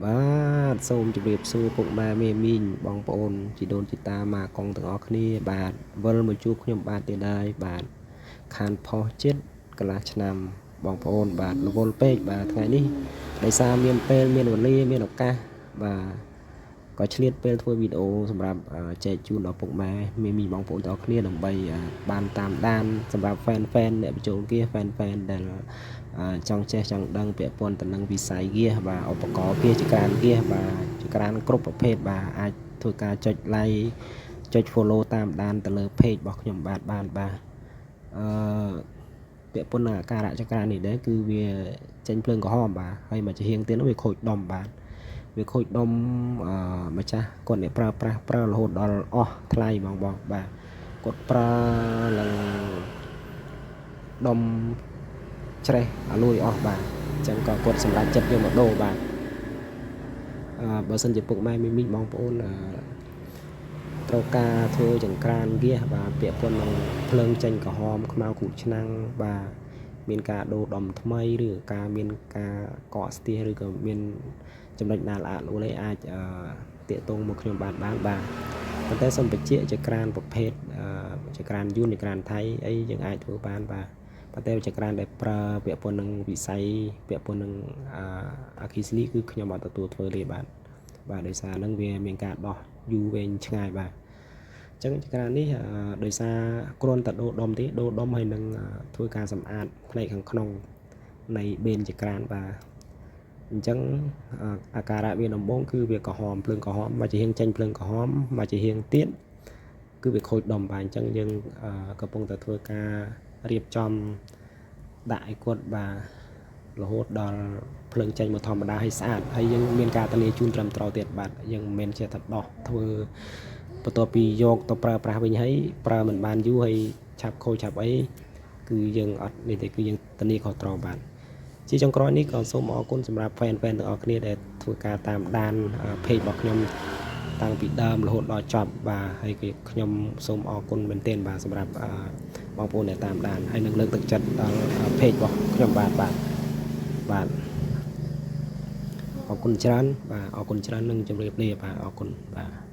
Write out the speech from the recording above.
បាទសូមជម្រាបសួរពុកម៉ែមេមីងបងប្អូនជីដូនជីតាម៉ាកងទាំងអស់គ្នាបាទវិលមកជួបខ្ញុំបាទទៀតហើយបាទខានផុសចិត្តកន្លះឆ្នាំបងប្អូនបាទរវល់ពេកបាទថ្ងៃនេះដោយសារមានពេលមានវេលាមានឱកាសបាទក៏ឆ្លៀតពេលធ្វើវីដេអូសម្រាប់ចែកជូនដល់ពុកម៉ែមេមីងបងប្អូនទាំងអស់គ្នាដើម្បីបានតាមដានសម្រាប់ fan អ្នកបញ្ចូលគា fan ដែលចង់ចេះចង់ដឹងពាក់ព័ន្ធទៅនឹងវិស័យគាបាទឧបករណ៍គាជាច្រើនគាបាទជាច្រើនគ្រប់ប្រភេទបាទអាចធ្វើការចុច like ចុច follow តាមដានទៅលើ page របស់ខ្ញុំបាទបានបាទពាក់ព័ន្ធនឹងអាការៈចក្រាននេះដែរគឺវាចេញភ្លើងក្រហមបាទហើយមកជាហៀងទៀតនោះវាខូចដុំបាទវាខូចដុំម្ចាស់គាត់អ្នកប្រើរហូតដល់អស់ថ្លៃបងបាទគាត់ប្រើឡើងដុំច្រេះឲ្យលួយអស់បាទអញ្ចឹងក៏គាត់សម្រេចចិត្តយកមកដូរបាទបើសិនជាពុកម៉ែមីមីងបងប្អូនត្រូវការធ្វើចង្ក្រានគាសបាទពាក់ព័ន្ធនឹងភ្លើងចេញក្រហមខ្មៅគូឆ្នាំងបាទមានការដូរដុំថ្មីឬការមានការកកស្ទះឬក៏មានចំណុចណាល្អលួលឯអាចតាកតងមកខ្ញុំបាទប៉ុន្តែសូមបញ្ជាក់ចក្រានប្រភេទចក្រានយួនចក្រានថៃអីយើងអាចធ្វើបានបាទប៉ុន្តែចក្រានដែលប្រើពាក់ព័ន្ធនឹងវិស័យពាក់ព័ន្ធនឹងអគ្គិសនីគឺខ្ញុំអត់ទទួលធ្វើទេបាទដោយសារហ្នឹងវាមានការដោះយូរវែងឆ្ងាយបាទអញ្ចឹងចក្រាននេះដោយសារគ្រាន់តែដូរដុំទេដូរដុំហើយនឹងធ្វើការសម្អាតផ្នែកខាងក្នុងនៃបេនចក្រានបាទអញ្ចឹងអាការៈវាដំបូងគឺវាក្រហមភ្លើងក្រហមមកជាហៀងចេញភ្លើងក្រហមមកជាហៀងទៀតគឺវាខូចដុំបាទអញ្ចឹងយើងកំពុងតែធ្វើការរៀបចំដាក់ឲ្យគាត់បាទរហូតដល់ភ្លើងចេញមកធម្មតាឲ្យស្អាតហើយយើងមានការធានាជូនត្រឹមត្រូវទៀតបាទយើងមិនមែនចេះតែដោះធ្វើបន្ទាប់ពីយកទៅប្រើប្រាស់វិញហើយប្រើមិនបានយូរហើយឆាប់ខូចឆាប់អីគឺយើងអត់នេះទេគឺយើងធានាខុសត្រូវបាទជាចុងក្រោយនេះក៏សូមអរគុណសម្រាប់ fan ទាំងអស់គ្នាដែលធ្វើការតាមដាន page របស់ខ្ញុំតាំងពីដើមរហូតដល់ចប់បាទហើយខ្ញុំសូមអរគុណមែនទែនបាទសម្រាប់បងប្អូនដែលតាមដានហើយនឹងលើកទឹកចិត្តដល់ page របស់ខ្ញុំបាទអរគុណច្រើនបាទអរគុណច្រើននឹងជម្រាបលាបាទអរគុណបាទ